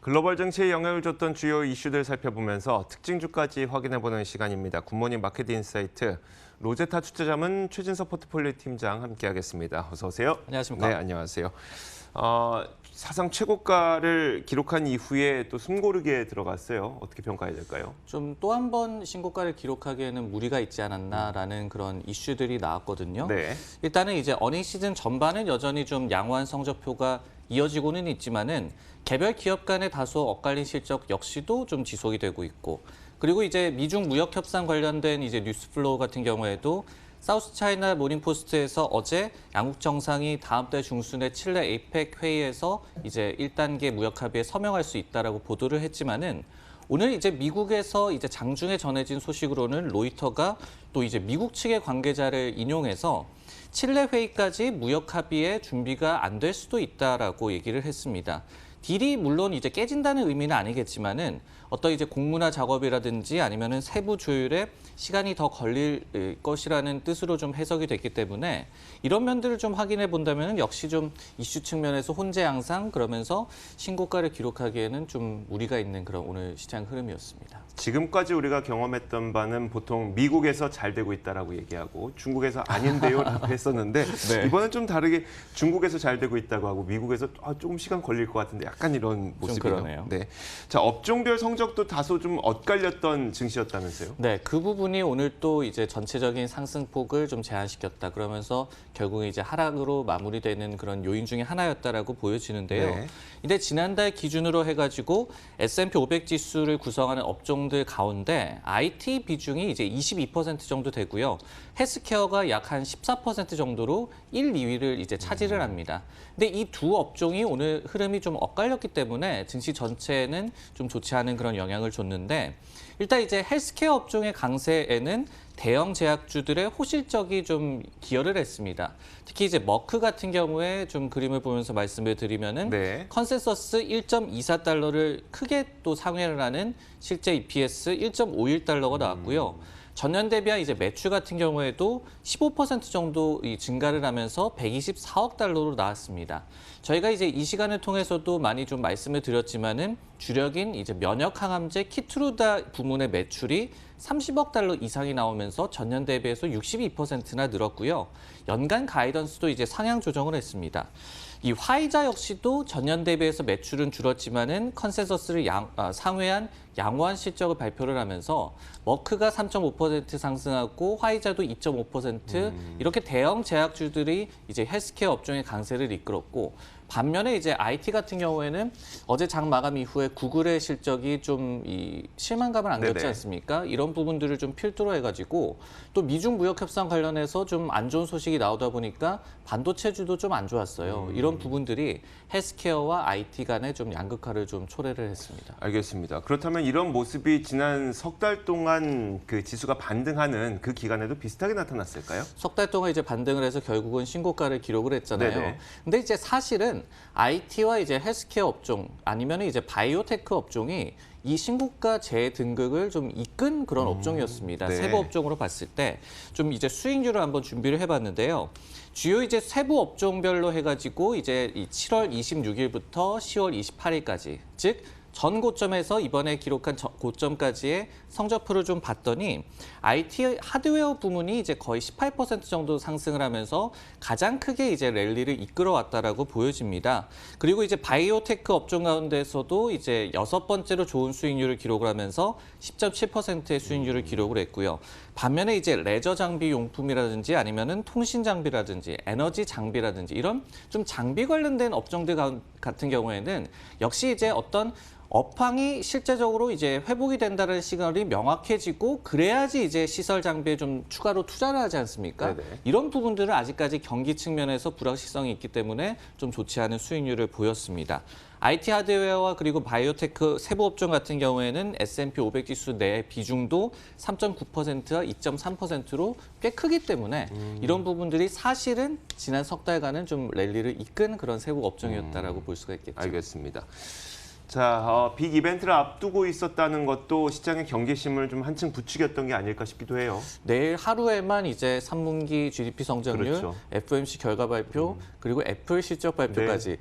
글로벌 증시에 영향을 줬던 주요 이슈들 살펴보면서 특징주까지 확인해보는 시간입니다. 굿모닝 마켓 인사이트 로제타 투자자문 최진석 포트폴리오 팀장 함께하겠습니다. 어서 오세요. 안녕하십니까. 네, 안녕하세요. 사상 최고가를 기록한 이후에 또 숨고르기에 들어갔어요. 어떻게 평가해야 될까요? 좀 또 한 번 신고가를 기록하기에는 무리가 있지 않았나라는 그런 이슈들이 나왔거든요. 네. 일단은 이제 어닝 시즌 전반은 여전히 좀 양호한 성적표가 이어지고는 있지만은 개별 기업 간의 다소 엇갈린 실적 역시도 좀 지속이 되고 있고, 그리고 이제 미중 무역 협상 관련된 이제 뉴스 플로우 같은 경우에도 사우스 차이나 모닝포스트에서 어제 양국 정상이 다음 달 중순에 칠레 에이펙 회의에서 이제 1단계 무역 합의에 서명할 수 있다라고 보도를 했지만은 오늘 이제 미국에서 이제 장중에 전해진 소식으로는 로이터가 또 이제 미국 측의 관계자를 인용해서 칠레 회의까지 무역 합의에 준비가 안 될 수도 있다라고 얘기를 했습니다. 딜이 물론 이제 깨진다는 의미는 아니겠지만은 어떤 이제 공문화 작업이라든지 아니면은 세부 조율에 시간이 더 걸릴 것이라는 뜻으로 좀 해석이 됐기 때문에 이런 면들을 좀 확인해 본다면 역시 좀 이슈 측면에서 혼재 양상, 그러면서 신고가를 기록하기에는 좀 무리가 있는 그런 오늘 시장 흐름이었습니다. 지금까지 우리가 경험했던 바는 보통 미국에서 잘 되고 있다라고 얘기하고 중국에서 아닌데요라고 했었는데 네. 이번엔 좀 다르게 중국에서 잘 되고 있다고 하고 미국에서 조금 시간 걸릴 것 같은데 약간 이런 모습이네요. 그러네요. 네. 자, 업종별 성적도 다소 좀 엇갈렸던 증시였다면서요? 네, 그 부분이 오늘 또 이제 전체적인 상승폭을 좀 제한시켰다. 그러면서 결국 이제 하락으로 마무리되는 그런 요인 중에 하나였다라고 보여지는데요. 네. 근데 지난달 기준으로 해가지고 S&P 500 지수를 구성하는 업종들 가운데 IT 비중이 이제 22% 정도 되고요. 헬스케어가 약 한 14% 정도로 1, 2위를 이제 차지를 합니다. 근데 이 두 업종이 오늘 흐름이 좀 엇갈렸기 때문에 증시 전체에는 좀 좋지 않은 그런 영향을 줬는데, 일단 이제 헬스케어 업종의 강세에는 대형 제약주들의 호실적이 좀 기여를 했습니다. 특히 이제 머크 같은 경우에 좀 그림을 보면서 말씀을 드리면은 네. 컨센서스 1.24달러를 크게 또 상회를 하는 실제 EPS 1.51달러가 나왔고요. 전년 대비한 이제 매출 같은 경우에도 15% 정도 증가를 하면서 124억 달러로 나왔습니다. 저희가 이제 이 시간을 통해서도 많이 좀 말씀을 드렸지만은 주력인 이제 면역 항암제 키트루다 부문의 매출이 30억 달러 이상이 나오면서 전년 대비해서 62%나 늘었고요. 연간 가이던스도 이제 상향 조정을 했습니다. 이 화이자 역시도 전년 대비해서 매출은 줄었지만은 컨센서스를 상회한 양호한 실적을 발표를 하면서 머크가 3.5% 상승하고 화이자도 2.5% 이렇게 대형 제약주들이 이제 헬스케어 업종의 강세를 이끌었고, 반면에 이제 IT 같은 경우에는 어제 장 마감 이후에 구글의 실적이 좀 실망감을 안겼지 네네. 않습니까? 이런 부분들을 좀 필두로 해가지고 또 미중 무역 협상 관련해서 좀 안 좋은 소식이 나오다 보니까 반도체주도 좀 안 좋았어요. 이런 부분들이 헬스케어와 IT 간의 좀 양극화를 좀 초래를 했습니다. 알겠습니다. 그렇다면 이런 모습이 지난 석 달 동안 그 지수가 반등하는 그 기간에도 비슷하게 나타났을까요? 석 달 동안 이제 반등을 해서 결국은 신고가를 기록을 했잖아요. 네네. 근데 이제 사실은 IT와 이제 헬스케어 업종 아니면 이제 바이오테크 업종이 이 신고가 재등극을 좀 이끈 그런 업종이었습니다. 네. 세부 업종으로 봤을 때 좀 이제 수익률을 한번 준비를 해봤는데요. 주요 이제 세부 업종별로 해가지고 이제 이 7월 26일부터 10월 28일까지, 즉 전 고점에서 이번에 기록한 고점까지의 성적표를 좀 봤더니 IT 하드웨어 부문이 이제 거의 18% 정도 상승을 하면서 가장 크게 이제 랠리를 이끌어왔다라고 보여집니다. 그리고 이제 바이오테크 업종 가운데서도 이제 6번째로 좋은 수익률을 기록을 하면서 10.7%의 수익률을 기록을 했고요. 반면에 이제 레저 장비 용품이라든지 아니면은 통신 장비라든지 에너지 장비라든지 이런 좀 장비 관련된 업종들 같은 경우에는 역시 이제 어떤 업황이 실제적으로 이제 회복이 된다는 시그널이 명확해지고 그래야지 이제 시설 장비에 좀 추가로 투자를 하지 않습니까? 네네. 이런 부분들은 아직까지 경기 측면에서 불확실성이 있기 때문에 좀 좋지 않은 수익률을 보였습니다. IT 하드웨어와 그리고 바이오테크 세부 업종 같은 경우에는 S&P 500 지수 내 비중도 3.9%와 2.3%로 꽤 크기 때문에 이런 부분들이 사실은 지난 석 달간은 좀 랠리를 이끈 그런 세부 업종이었다라고 볼 수가 있겠죠. 알겠습니다. 자, 빅 이벤트를 앞두고 있었다는 것도 시장의 경계심을 좀 한층 부추겼던 게 아닐까 싶기도 해요. 내일 하루에만 이제 3분기 GDP 성장률, 그렇죠. FOMC 결과 발표, 그리고 애플 실적 발표까지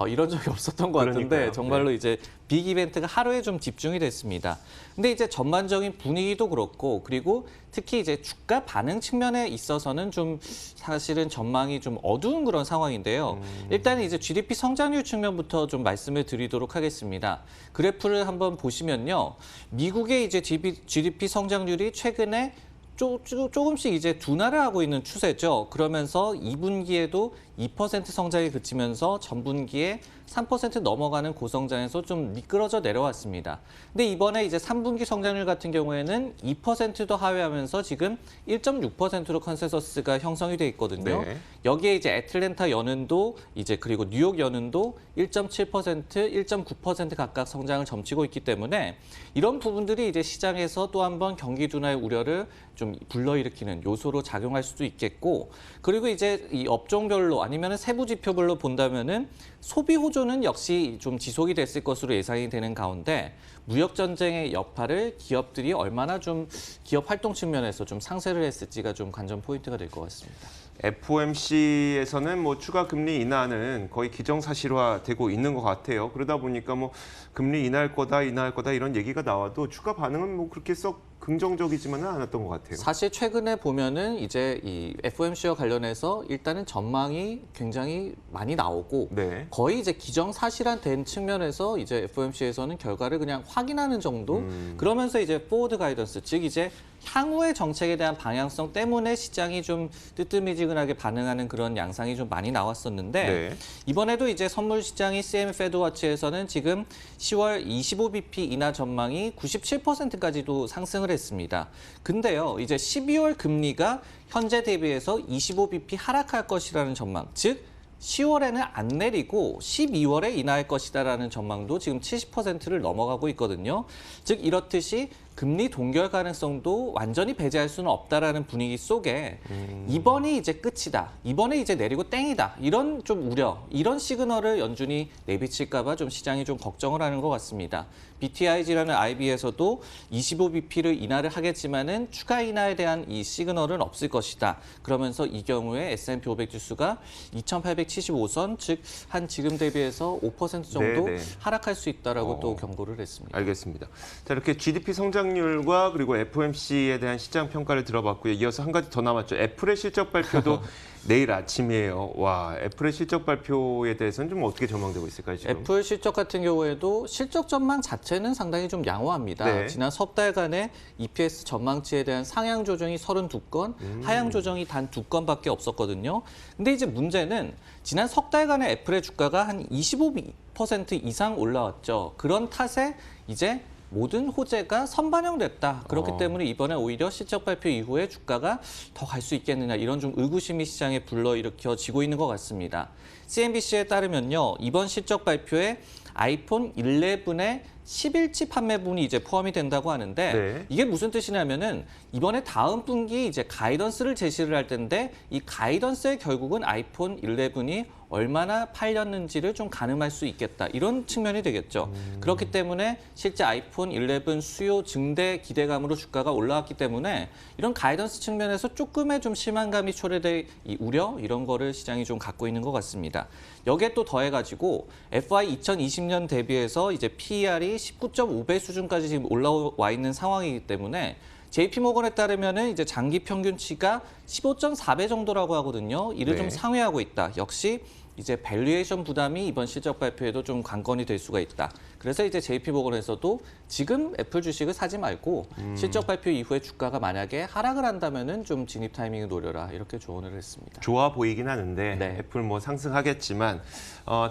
이런 적이 없었던 것 같은데 그러니까요. 정말로 이제 빅 이벤트가 하루에 좀 집중이 됐습니다. 근데 이제 전반적인 분위기도 그렇고 그리고 특히 이제 주가 반응 측면에 있어서는 좀 사실은 전망이 좀 어두운 그런 상황인데요. 일단 이제 GDP 성장률 측면부터 좀 말씀을 드리도록 하겠습니다. 그래프를 한번 보시면요. 미국의 이제 GDP 성장률이 최근에 조금씩 이제 둔화를 하고 있는 추세죠. 그러면서 2분기에도 2% 성장이 그치면서 전분기에 3% 넘어가는 고성장에서 좀 미끄러져 내려왔습니다. 근데 이번에 이제 3분기 성장률 같은 경우에는 2%도 하회하면서 지금 1.6%로 컨센서스가 형성이 돼 있거든요. 네. 여기에 이제 애틀랜타 연은도 이제 그리고 뉴욕 연은도 1.7%, 1.9% 각각 성장을 점치고 있기 때문에 이런 부분들이 이제 시장에서 또 한번 경기 둔화의 우려를 좀 불러일으키는 요소로 작용할 수도 있겠고 그리고 이제 이 업종별로 아니면 세부 지표별로 본다면은 소비 호조는 역시 좀 지속이 됐을 것으로 예상이 되는 가운데 무역 전쟁의 여파를 기업들이 얼마나 좀 기업 활동 측면에서 좀 상쇄를 했을지가 좀 관전 포인트가 될 것 같습니다. FOMC에서는 뭐 추가 금리 인하는 거의 기정사실화되고 있는 것 같아요. 그러다 보니까 뭐 금리 인하할 거다 이런 얘기가 나와도 추가 반응은 뭐 그렇게 썩 긍정적이지만은 않았던 것 같아요. 사실 최근에 보면은 이제 이 FOMC와 관련해서 일단은 전망이 굉장히 많이 나오고 네. 거의 이제 기정사실화된 측면에서 이제 FOMC에서는 결과를 그냥 확인하는 정도 그러면서 이제 포워드 가이던스 즉 이제 향후의 정책에 대한 방향성 때문에 시장이 좀 뜨뜻미지근하게 반응하는 그런 양상이 좀 많이 나왔었는데 네. 이번에도 이제 선물 시장이 CME 페드워치에서는 지금 10월 25bp 인하 전망이 97%까지도 상승을 했습니다. 근데요, 이제 12월 금리가 현재 대비해서 25bp 하락할 것이라는 전망, 즉 10월에는 안 내리고 12월에 인하할 것이다라는 전망도 지금 70%를 넘어가고 있거든요. 즉 이렇듯이 금리 동결 가능성도 완전히 배제할 수는 없다라는 분위기 속에 이번이 이제 끝이다. 이번에 이제 내리고 땡이다. 이런 좀 우려, 이런 시그널을 연준이 내비칠까 봐 좀 시장이 좀 걱정을 하는 것 같습니다. BTIG라는 IB에서도 25bp를 인하를 하겠지만은 추가 인하에 대한 이 시그널은 없을 것이다. 그러면서 이 경우에 S&P 500 지수가 2,875선, 즉 한 지금 대비해서 5% 정도 네네. 하락할 수 있다라고 또 경고를 했습니다. 알겠습니다. 자, 이렇게 GDP 성장률과 그리고 FOMC에 대한 시장 평가를 들어봤고요. 이어서 한 가지 더 남았죠. 애플의 실적 발표도 내일 아침이에요. 와, 애플의 실적 발표에 대해서는 좀 어떻게 전망되고 있을까요, 지금? 애플 실적 같은 경우에도 실적 전망 자체는 상당히 좀 양호합니다. 네. 지난 석 달간의 EPS 전망치에 대한 상향 조정이 32건, 하향 조정이 단 2건밖에 없었거든요. 근데 이제 문제는 지난 석 달간의 애플의 주가가 한 25% 이상 올라왔죠. 그런 탓에 이제 모든 호재가 선반영됐다. 그렇기 때문에 이번에 오히려 실적 발표 이후에 주가가 더 갈 수 있겠느냐 이런 좀 의구심이 시장에 불러일으켜지고 있는 것 같습니다. CNBC에 따르면요. 이번 실적 발표에 아이폰 11의 10일치 판매분이 이제 포함이 된다고 하는데 네. 이게 무슨 뜻이냐면은 이번에 다음 분기 이제 가이던스를 제시를 할 텐데 이 가이던스의 결국은 아이폰 11이 얼마나 팔렸는지를 좀 가늠할 수 있겠다. 이런 측면이 되겠죠. 그렇기 때문에 실제 아이폰 11 수요 증대 기대감으로 주가가 올라왔기 때문에 이런 가이던스 측면에서 조금의 좀 실망감이 초래될 이 우려 이런 거를 시장이 좀 갖고 있는 것 같습니다. 여기에 또 더해가지고 FY 2020년 대비해서 이제 PER이 19.5배 수준까지 지금 올라와 있는 상황이기 때문에 JP모건에 따르면은 이제 장기 평균치가 15.4배 정도라고 하거든요. 이를 네. 좀 상회하고 있다. 역시 이제 밸류에이션 부담이 이번 실적 발표에도 좀 관건이 될 수가 있다. 그래서 이제 JP모건에서도 지금 애플 주식을 사지 말고 실적 발표 이후에 주가가 만약에 하락을 한다면은 좀 진입 타이밍을 노려라 이렇게 조언을 했습니다. 좋아 보이긴 하는데 네. 애플 뭐 상승하겠지만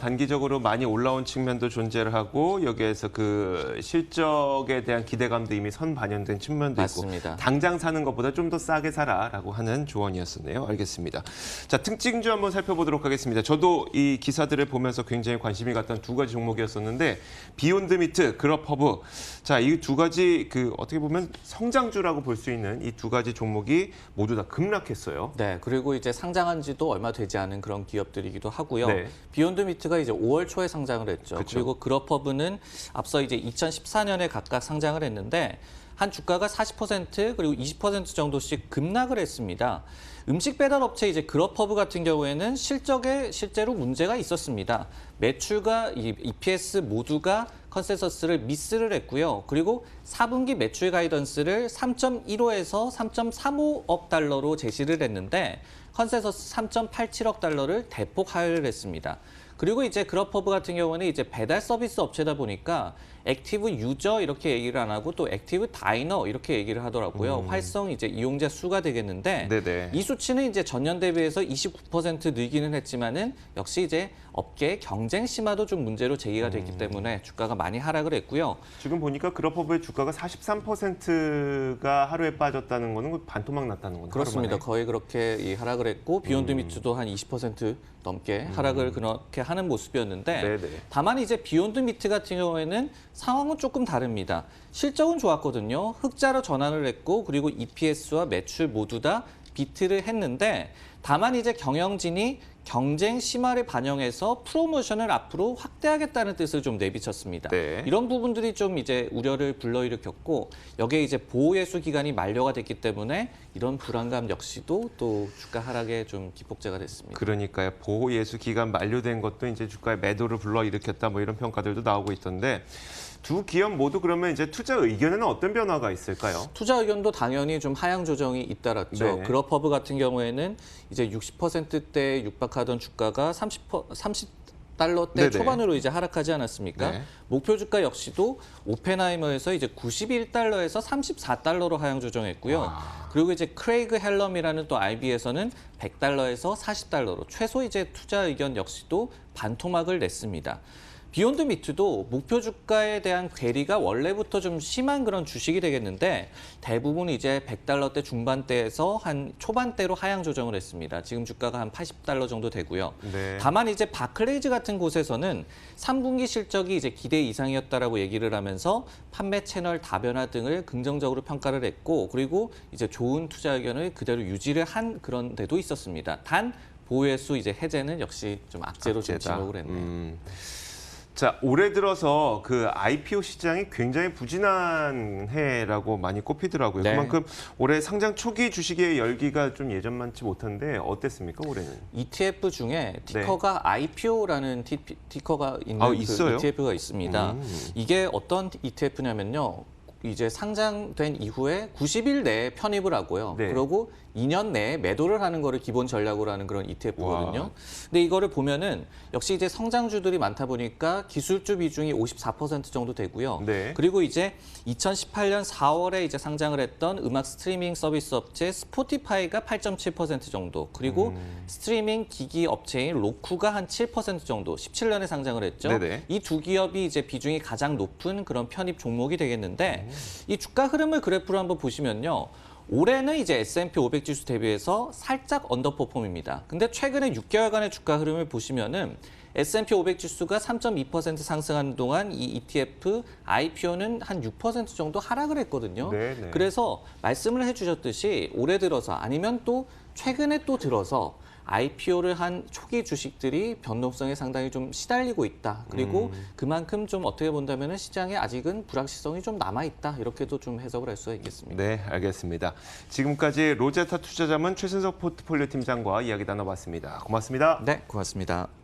단기적으로 많이 올라온 측면도 존재를 하고 여기에서 그 실적에 대한 기대감도 이미 선반영된 측면도 맞습니다. 있고 당장 사는 것보다 좀 더 싸게 사라라고 하는 조언이었었네요. 알겠습니다. 자, 특징주 한번 살펴보도록 하겠습니다. 저도 저도 이 기사들을 보면서 굉장히 관심이 갔던 두 가지 종목이었었는데 비욘드 미트, 그룹허브. 자, 이 두 가지 어떻게 보면 성장주라고 볼 수 있는 이 두 가지 종목이 모두 다 급락했어요. 네, 그리고 이제 상장한 지도 얼마 되지 않은 그런 기업들이기도 하고요. 네. 비욘드 미트가 이제 5월 초에 상장을 했죠. 그쵸. 그리고 그룹허브는 앞서 이제 2014년에 각각 상장을 했는데 한 주가가 40% 그리고 20% 정도씩 급락을 했습니다. 음식 배달 업체 이제 그룹허브 같은 경우에는 실적에 실제로 문제가 있었습니다. 매출과 EPS 모두가 컨센서스를 미스를 했고요. 그리고 4분기 매출 가이던스를 3.15에서 3.35억 달러로 제시를 했는데 컨센서스 3.87억 달러를 대폭 하회를 했습니다. 그리고 이제 그룹허브 같은 경우는 이제 배달 서비스 업체다 보니까 액티브 유저 이렇게 얘기를 안 하고 또 액티브 다이너 이렇게 얘기를 하더라고요. 활성 이제 이용자 수가 되겠는데 네네. 이 수치는 이제 전년 대비해서 29% 늘기는 했지만은 역시 이제 업계 경쟁 심화도 좀 문제로 제기가 됐기 때문에 주가가 많이 하락을 했고요. 지금 보니까 그룹허브의 주가가 43%가 하루에 빠졌다는 거는 반토막 났다는 거죠. 그렇습니다. 거의 그렇게 하락을 했고 비욘드 미트도 한 20% 넘게 하락을 그렇게 하는 모습이었는데 네네. 다만 이제 비욘드 미트 같은 경우에는 상황은 조금 다릅니다. 실적은 좋았거든요. 흑자로 전환을 했고 그리고 EPS와 매출 모두 다 비트를 했는데 다만 이제 경영진이 경쟁 심화를 반영해서 프로모션을 앞으로 확대하겠다는 뜻을 좀 내비쳤습니다. 네. 이런 부분들이 좀 이제 우려를 불러일으켰고 여기에 이제 보호예수 기간이 만료가 됐기 때문에 이런 불안감 역시도 또 주가 하락에 좀 기폭제가 됐습니다. 그러니까요. 보호 예수 기간 만료된 것도 이제 주가의 매도를 불러일으켰다 뭐 이런 평가들도 나오고 있던데 두 기업 모두 그러면 이제 투자 의견에는 어떤 변화가 있을까요? 투자 의견도 당연히 좀 하향 조정이 잇따랐죠. 네. 그룹허브 같은 경우에는 이제 60%대에 육박하던 주가가 30달러대 네네. 초반으로 이제 하락하지 않았습니까? 네. 목표 주가 역시도 오펜하이머에서 이제 91달러에서 34달러로 하향 조정했고요. 그리고 이제 크레이그 헬럼이라는 또 IB에서는 100달러에서 40달러로 최소 이제 투자 의견 역시도 반토막을 냈습니다. 비욘드 미트도 목표 주가에 대한 괴리가 원래부터 좀 심한 그런 주식이 되겠는데 대부분 이제 100달러대 중반대에서 한 초반대로 하향 조정을 했습니다. 지금 주가가 한 80달러 정도 되고요. 네. 다만 이제 바클레이즈 같은 곳에서는 3분기 실적이 이제 기대 이상이었다라고 얘기를 하면서 판매 채널 다변화 등을 긍정적으로 평가를 했고 그리고 이제 좋은 투자 의견을 그대로 유지를 한 그런 데도 있었습니다. 단 보유수 이제 해제는 역시 좀 악재로 좀 악재다. 지목을 했네요. 자, 올해 들어서 IPO 시장이 굉장히 부진한 해라고 많이 꼽히더라고요. 네. 그만큼 올해 상장 초기 주식의 열기가 좀 예전만치 못한데 어땠습니까, 올해는? ETF 중에 티커가 IPO라는 티커가 있는 있어요? ETF가 있습니다. 이게 어떤 ETF냐면요. 이제 상장된 이후에 90일 내에 편입을 하고요. 네. 그리고 2년 내에 매도를 하는 거를 기본 전략으로 하는 그런 ETF거든요. 근데 이거를 보면은 역시 이제 성장주들이 많다 보니까 기술주 비중이 54% 정도 되고요. 네. 그리고 이제 2018년 4월에 이제 상장을 했던 음악 스트리밍 서비스 업체 스포티파이가 8.7% 정도, 그리고 스트리밍 기기 업체인 로쿠가 한 7% 정도, 17년에 상장을 했죠. 네네. 이 두 기업이 이제 비중이 가장 높은 그런 편입 종목이 되겠는데 이 주가 흐름을 그래프로 한번 보시면요. 올해는 이제 S&P 500 지수 대비해서 살짝 언더퍼폼입니다. 근데 최근에 6개월간의 주가 흐름을 보시면은 S&P 500 지수가 3.2% 상승하는 동안 이 ETF IPO는 한 6% 정도 하락을 했거든요. 네네. 그래서 말씀을 해주셨듯이 올해 들어서 아니면 또 최근에 또 들어서 IPO를 한 초기 주식들이 변동성에 상당히 좀 시달리고 있다. 그리고 그만큼 좀 어떻게 본다면 시장에 아직은 불확실성이 좀 남아있다. 이렇게도 좀 해석을 할 수가 있겠습니다. 네, 알겠습니다. 지금까지 로제타 투자자문 최순석 포트폴리오 팀장과 이야기 나눠봤습니다. 고맙습니다. 네, 고맙습니다.